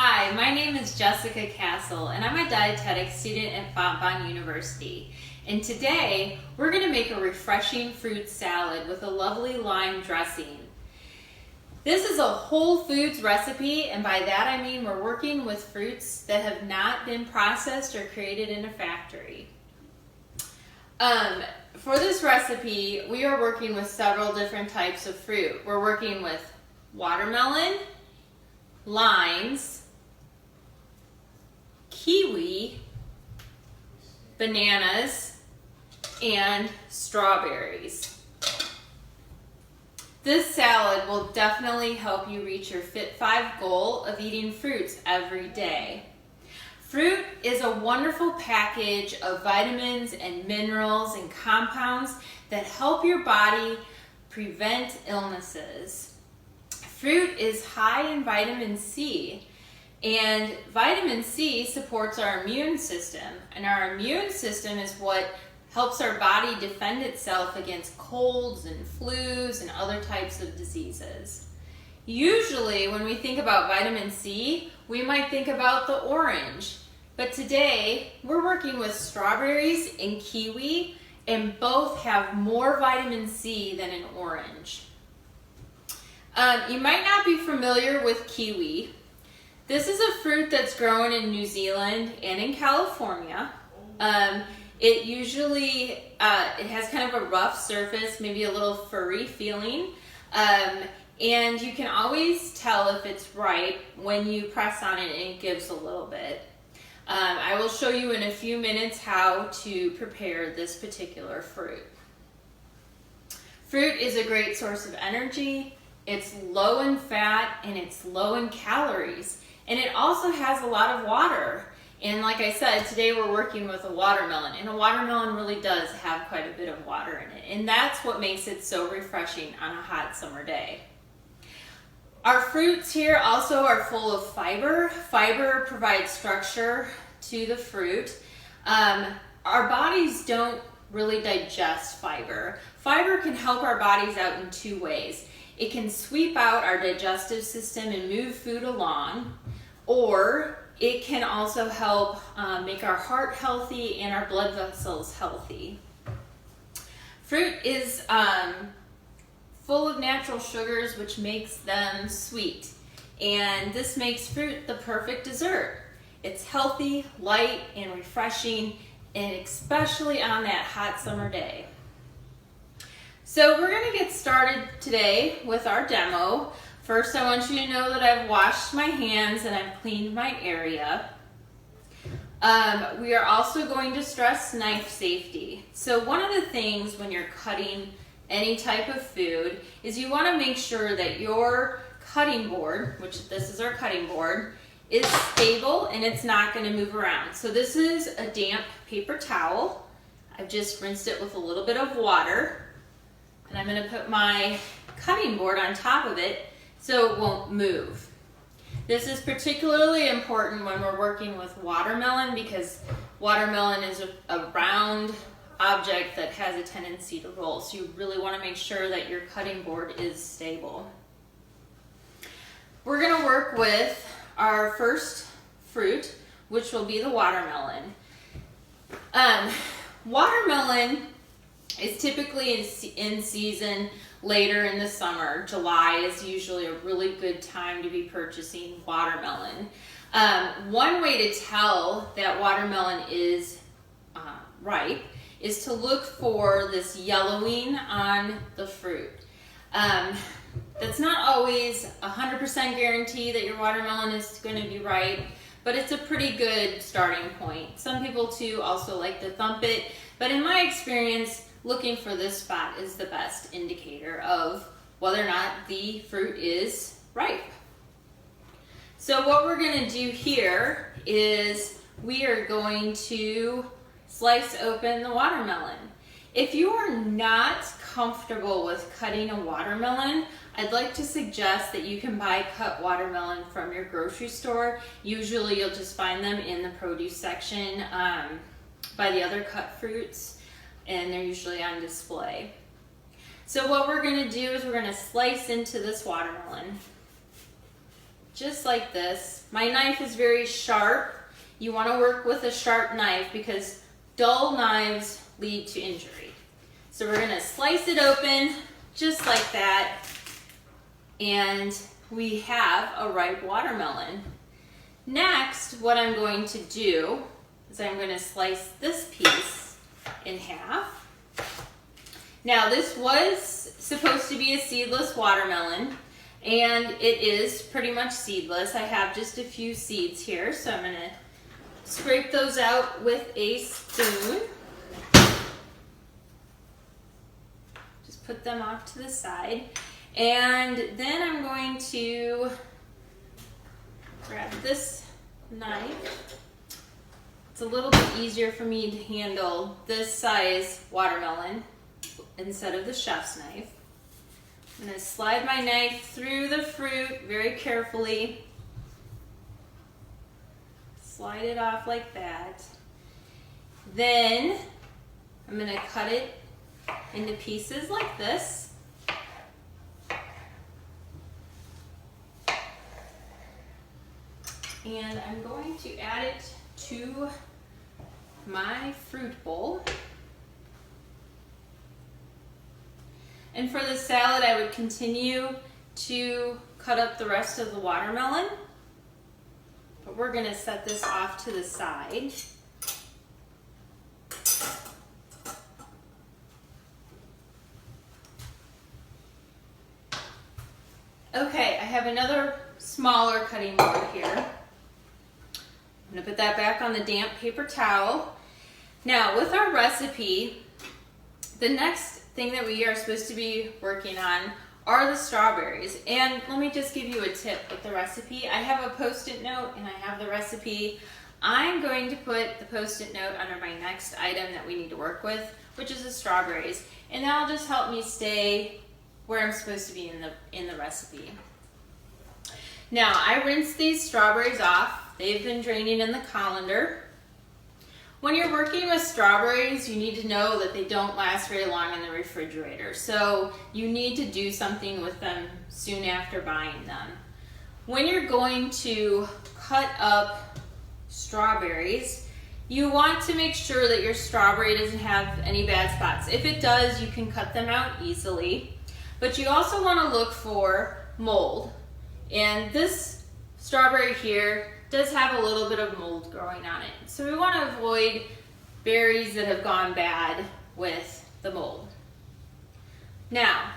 Hi, my name is Jessica Castle and I'm a dietetics student at Fontbonne University. And today we're going to make a refreshing fruit salad with a lovely lime dressing. This is a whole foods recipe, and by that I mean we're working with fruits that have not been processed or created in a factory. For this recipe, we are working with several different types of fruit. We're working with watermelon, limes, kiwi, bananas, and strawberries. This salad will definitely help you reach your Fit 5 goal of eating fruits every day. Fruit is a wonderful package of vitamins and minerals and compounds that help your body prevent illnesses. Fruit is high in vitamin C, and vitamin C supports our immune system, and our immune system is what helps our body defend itself against colds and flus and other types of diseases. Usually when we think about vitamin C, we might think about the orange, but today we're working with strawberries and kiwi, and both have more vitamin C than an orange. You might not be familiar with kiwi. This is a fruit that's grown in New Zealand and in California. It usually it has kind of a rough surface, maybe a little furry feeling, and you can always tell if it's ripe when you press on it and it gives a little bit. I will show you in a few minutes how to prepare this particular fruit. Fruit is a great source of energy. It's low in fat and it's low in calories, and it also has a lot of water. And like I said, today we're working with a watermelon, and a watermelon really does have quite a bit of water in it, and that's what makes it so refreshing on a hot summer day. Our fruits here also are full of fiber. Fiber provides structure to the fruit. Our bodies don't really digest fiber. Fiber can help our bodies out in two ways. It can sweep out our digestive system and move food along, or it can also help make our heart healthy and our blood vessels healthy. Fruit is full of natural sugars, which makes them sweet, and this makes fruit the perfect dessert. It's healthy, light, and refreshing, and especially on that hot summer day. So we're going to get started today with our demo. First, I want you to know that I've washed my hands and I've cleaned my area. We are also going to stress knife safety. So one of the things when you're cutting any type of food is you want to make sure that your cutting board, which this is our cutting board, is stable and it's not going to move around. So this is a damp paper towel. I've just rinsed it with a little bit of water, and I'm going to put my cutting board on top of it so it won't move. This is particularly important when we're working with watermelon, because watermelon is a round object that has a tendency to roll. So you really want to make sure that your cutting board is stable. We're going to work with our first fruit, which will be the watermelon. Watermelon is typically in season later in the summer. July is usually a really good time to be purchasing watermelon. One way to tell that watermelon is ripe is to look for this yellowing on the fruit. That's not always 100% guarantee that your watermelon is going to be ripe, but it's a pretty good starting point. Some people too also like to thump it, but in my experience, looking for this spot is the best indicator of whether or not the fruit is ripe. So what we're going to do here is we are going to slice open the watermelon. If you are not comfortable with cutting a watermelon, I'd like to suggest that you can buy cut watermelon from your grocery store. Usually you'll just find them in the produce section by the other cut fruits, and they're usually on display. So what we're going to do is we're going to slice into this watermelon. just like this. My knife is very sharp. You want to work with a sharp knife because dull knives lead to injury. So we're going to slice it open just like that, and we have a ripe watermelon. Next, what I'm going to do is I'm going to slice this piece in half. Now, this was supposed to be a seedless watermelon, and it is pretty much seedless. I have just a few seeds here, so I'm going to scrape those out with a spoon. Just put them off to the side. And then I'm going to grab this knife. It's a little bit easier for me to handle this size watermelon instead of the chef's knife. I'm going to slide my knife through the fruit very carefully. Slide it off like that. Then I'm going to cut it into pieces like this. And I'm going to add it to my fruit bowl. And for the salad, I would continue to cut up the rest of the watermelon. But we're going to set this off to the side. Okay, I have another smaller cutting board here. I'm going to put that back on the damp paper towel. Now, with our recipe, the next thing that we are supposed to be working on are the strawberries. And let me just give you a tip with the recipe. I have a Post-it note and I have the recipe. I'm going to put the Post-it note under my next item that we need to work with, which is the strawberries. And that'll just help me stay where I'm supposed to be in the recipe. Now, I rinsed these strawberries off. They've been draining in the colander. When you're working with strawberries, you need to know that they don't last very long in the refrigerator. So you need to do something with them soon after buying them. When you're going to cut up strawberries, you want to make sure that your strawberry doesn't have any bad spots. If it does, you can cut them out easily. But you also want to look for mold. And this strawberry here does have a little bit of mold growing on it. So we want to avoid berries that have gone bad with the mold. Now,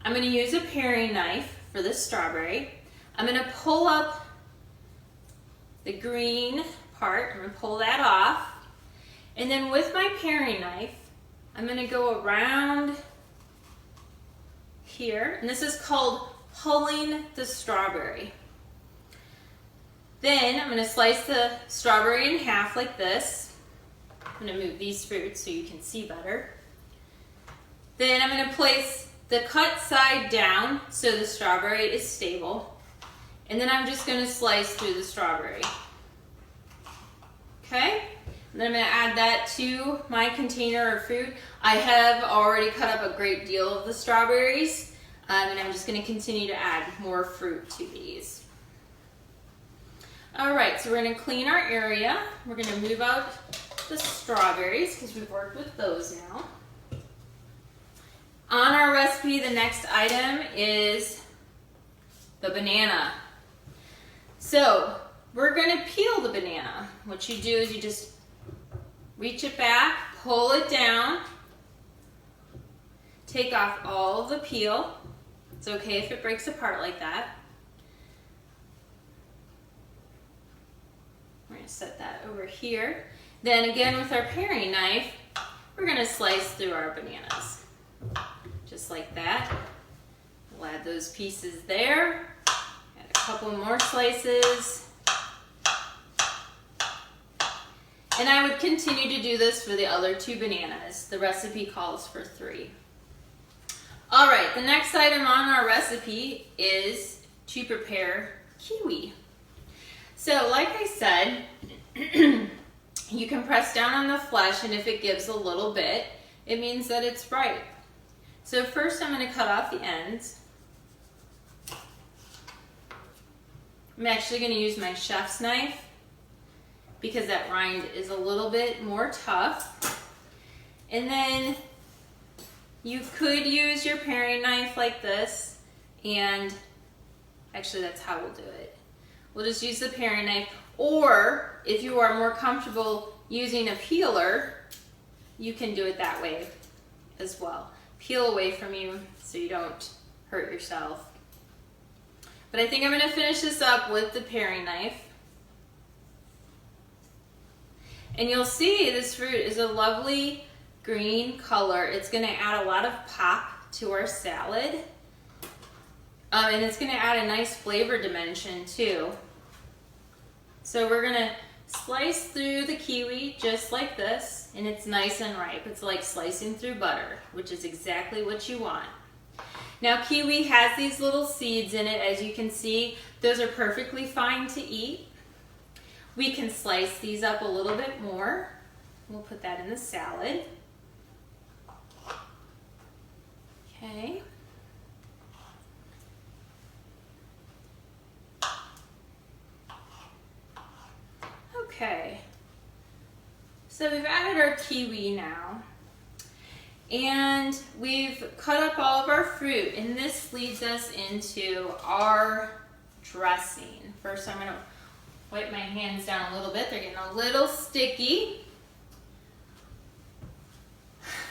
I'm going to use a paring knife for this strawberry. I'm going to pull up the green part. I'm going to pull that off. And then with my paring knife, I'm going to go around here. And this is called hulling the strawberry. Then I'm going to slice the strawberry in half like this. I'm going to move these fruits so you can see better. Then I'm going to place the cut side down so the strawberry is stable. And then I'm just going to slice through the strawberry. Okay? And then I'm going to add that to my container of fruit. I have already cut up a great deal of the strawberries, and I'm just going to continue to add more fruit to these. All right, so we're going to clean our area. We're going to move out the strawberries because we've worked with those now. On our recipe, the next item is the banana. So we're going to peel the banana. What you do is you just reach it back, pull it down, take off all of the peel. It's okay if it breaks apart like that. We're going to set that over here. Then again with our paring knife, we're going to slice through our bananas. Just like that. We'll add those pieces there. Add a couple more slices. And I would continue to do this for the other 2 bananas. The recipe calls for 3. All right, the next item on our recipe is to prepare kiwi. So like I said, you can press down on the flesh, and if it gives a little bit, it means that it's ripe. So first I'm going to cut off the ends. I'm actually going to use my chef's knife because that rind is a little bit more tough. And then you could use your paring knife like this, and actually that's how we'll do it. We'll just use the paring knife, or if you are more comfortable using a peeler, you can do it that way as well. Peel away from you so you don't hurt yourself. But I think I'm going to finish this up with the paring knife. And you'll see this fruit is a lovely green color. It's going to add a lot of pop to our salad. And it's going to add a nice flavor dimension too. So we're going to slice through the kiwi just like this, and it's nice and ripe. It's like slicing through butter, which is exactly what you want. Now kiwi has these little seeds in it, as you can see. Those are perfectly fine to eat. We can slice these up a little bit more. We'll put that in the salad. Okay. Okay. So we've added our kiwi now. And we've cut up all of our fruit, and this leads us into our dressing. First, I'm going to wipe my hands down a little bit. They're getting a little sticky.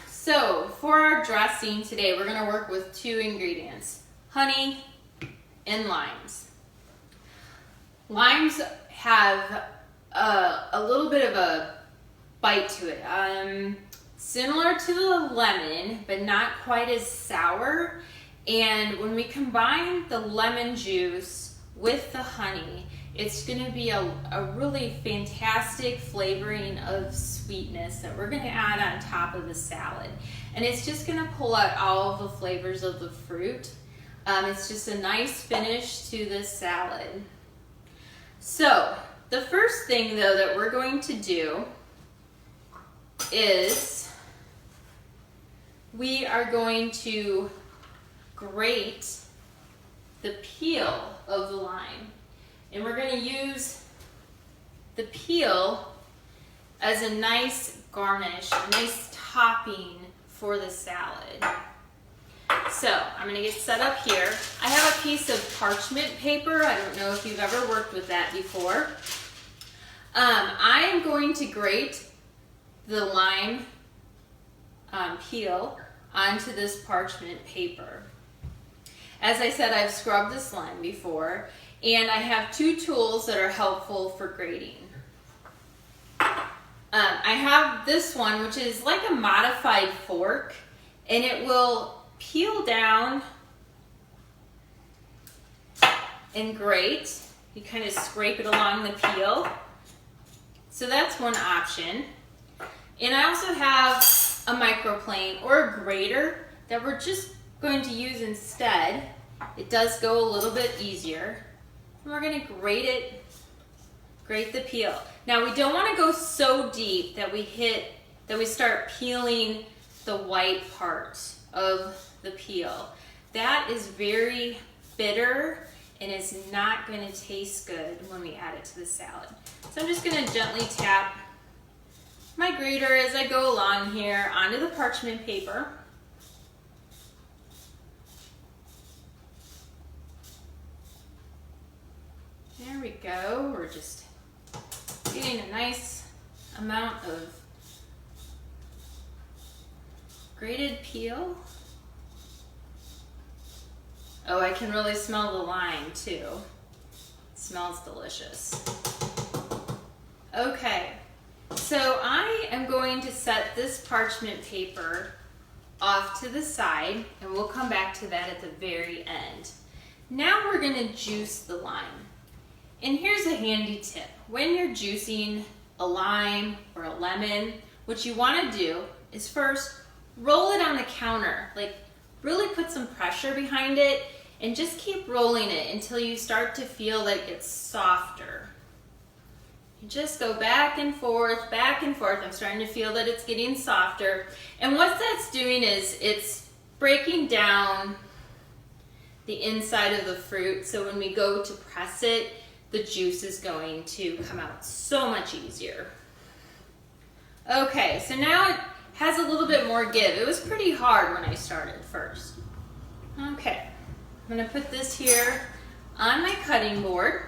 So for our dressing today, we're going to work with 2 ingredients, honey and limes. Limes have a little bit of a bite to it. Similar to the lemon, but not quite as sour. And when we combine the lemon juice with the honey, it's going to be a really fantastic flavoring of sweetness that we're going to add on top of the salad. And it's just going to pull out all of the flavors of the fruit. It's just a nice finish to this salad. So the first thing though that we're going to do is we are going to grate the peel of the lime. And we're going to use the peel as a nice garnish, a nice topping for the salad. So I'm going to get set up here. I have a piece of parchment paper. I don't know if you've ever worked with that before. I am going to grate the lime peel onto this parchment paper. As I said, I've scrubbed this lime before, and I have 2 tools that are helpful for grating. I have this one, which is like a modified fork, and it will peel down and grate. You kind of scrape it along the peel. So that's one option. And I also have a microplane or a grater that we're just going to use instead. It does go a little bit easier. And we're going to grate the peel. Now we don't want to go so deep that we start peeling the white part of the peel. That is very bitter and is not going to taste good when we add it to the salad. So I'm just going to gently tap my grater as I go along here onto the parchment paper. There we go. We're just getting a nice amount of grated peel. Oh, I can really smell the lime too. It smells delicious. Okay. So I am going to set this parchment paper off to the side, and we'll come back to that at the very end. Now we're going to juice the lime. And here's a handy tip. When you're juicing a lime or a lemon, what you want to do is first roll it on the counter. Like really put some pressure behind it and just keep rolling it until you start to feel like it's softer. You just go back and forth, back and forth. I'm starting to feel that it's getting softer. And what that's doing is it's breaking down the inside of the fruit. So when we go to press it, the juice is going to come out so much easier. Okay, so now it has a little bit more give. It was pretty hard when I started first. Okay, I'm gonna put this here on my cutting board.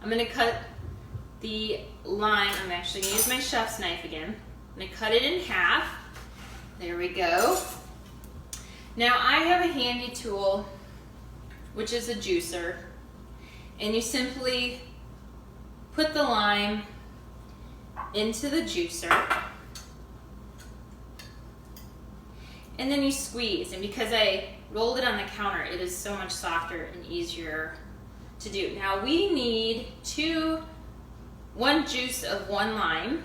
I'm gonna cut the lime. I'm actually gonna use my chef's knife again. I'm gonna cut it in half. There we go. Now I have a handy tool, which is a juicer, and you simply put the lime into the juicer, and then you squeeze. And because I rolled it on the counter, it is so much softer and easier to do. Now we need one juice of one lime.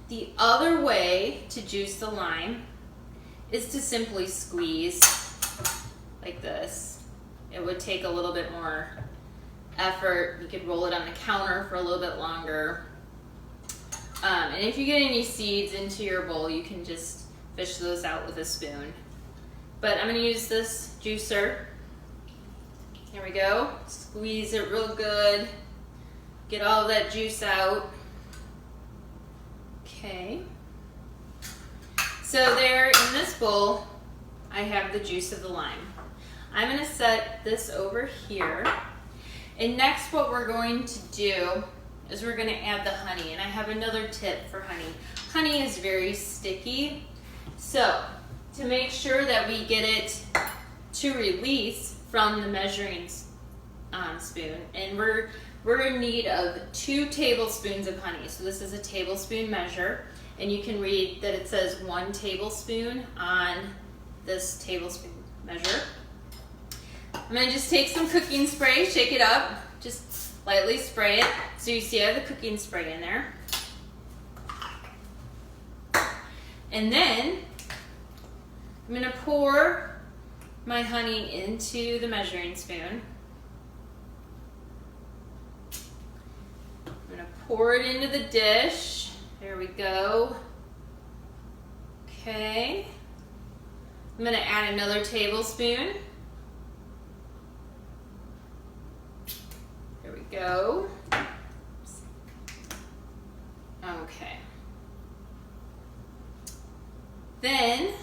The other way to juice the lime is to simply squeeze like this. It would take a little bit more effort. You could roll it on the counter for a little bit longer. And if you get any seeds into your bowl, you can just fish those out with a spoon. But I'm gonna use this juicer. There we go. Squeeze it real good. Get all of that juice out. Okay. So there in this bowl, I have the juice of the lime. I'm gonna set this over here. And next what we're going to do is we're gonna add the honey. And I have another tip for honey. Honey is very sticky. So to make sure that we get it to release from the measuring spoon, and we're in need of 2 tablespoons of honey. So this is a tablespoon measure, and you can read that it says 1 tablespoon on this tablespoon measure. I'm gonna just take some cooking spray, shake it up, just lightly spray it. So you see I have the cooking spray in there. And then I'm gonna pour my honey into the measuring spoon. I'm gonna pour it into the dish. There we go. Okay. I'm gonna add another tablespoon. There we go. Okay. Then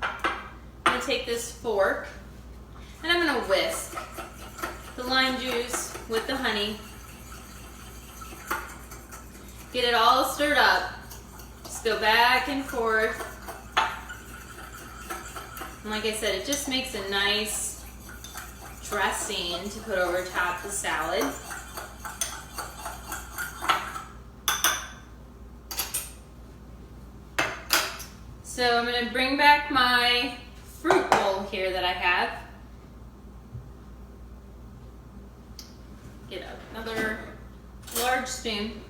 I'm gonna take this fork and I'm gonna whisk the lime juice with the honey. Get it all stirred up. Just go back and forth. And like I said, it just makes a nice dressing to put over top the salad. So I'm going to bring back my fruit bowl here that I have. Get another large spoon.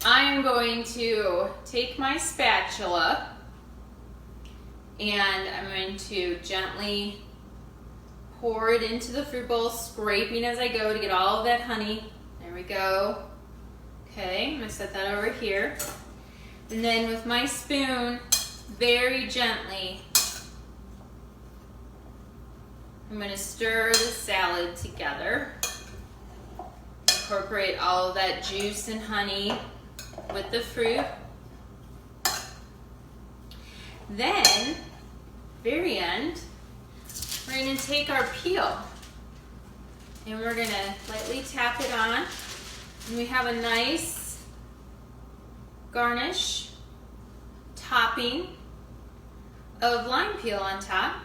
I'm going to take my spatula and I'm going to gently pour it into the fruit bowl, scraping as I go to get all of that honey. There we go. Okay, I'm going to set that over here. And then with my spoon, very gently, I'm going to stir the salad together. Incorporate all of that juice and honey with the fruit. Then, very end, we're going to take our peel and we're going to lightly tap it on. And we have a nice garnish topping of lime peel on top.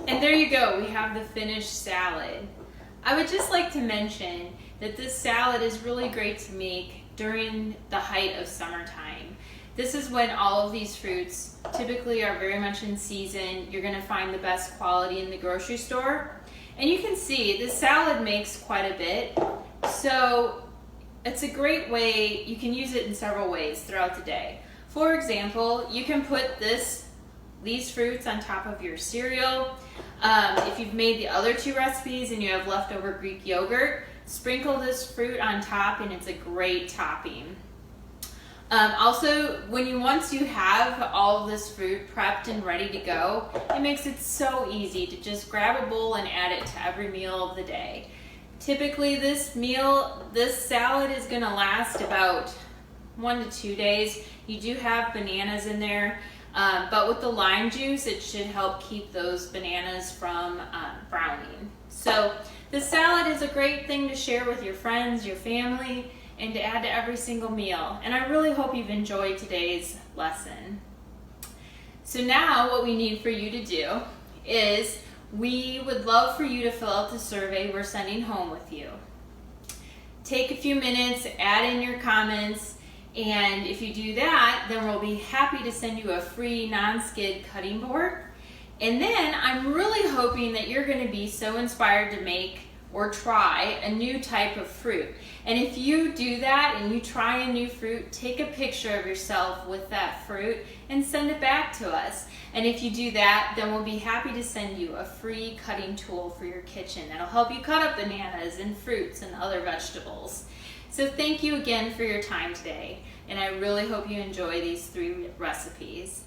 And there you go, we have the finished salad. I would just like to mention that this salad is really great to make during the height of summertime. This is when all of these fruits typically are very much in season. You're gonna find the best quality in the grocery store. And you can see this salad makes quite a bit. So it's a great way, you can use it in several ways throughout the day. For example, you can put these fruits on top of your cereal. If you've made the other 2 recipes and you have leftover Greek yogurt, sprinkle this fruit on top and it's a great topping. Also, once you have all of this fruit prepped and ready to go, it makes it so easy to just grab a bowl and add it to every meal of the day. Typically this salad is gonna last about 1 to 2 days. You do have bananas in there, but with the lime juice, it should help keep those bananas from browning. So the salad is a great thing to share with your friends, your family, and to add to every single meal. And I really hope you've enjoyed today's lesson. So now what we need for you to do is we would love for you to fill out the survey we're sending home with you. Take a few minutes, add in your comments, and if you do that, then we'll be happy to send you a free non-skid cutting board. And then I'm really hoping that you're going to be so inspired to make or try a new type of fruit. And if you do that and you try a new fruit, take a picture of yourself with that fruit and send it back to us. And if you do that, then we'll be happy to send you a free cutting tool for your kitchen that'll help you cut up bananas and fruits and other vegetables. So thank you again for your time today, and I really hope you enjoy these 3 recipes.